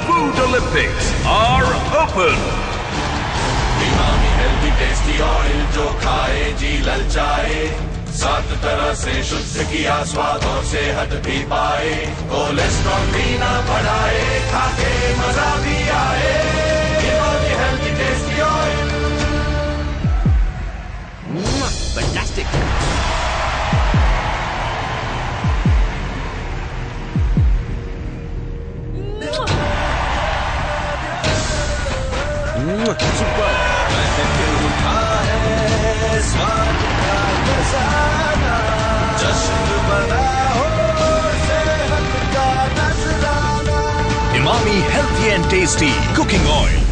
food Olympics are open. Emami healthy tasty oil जो खाए जी ललचाए, 7 तरह से शुद्ध किया स्वाद और सेहत भी पाए, कोलेस्ट्रॉल भी ना बढ़ाए, खाके मजा भी आए। Emami healthy tasty oil, fantastic. Super. स्वाद का खजाना, जश्न मनाओ, सेहत का नजराना। Umami Healthy and Tasty Cooking Oil.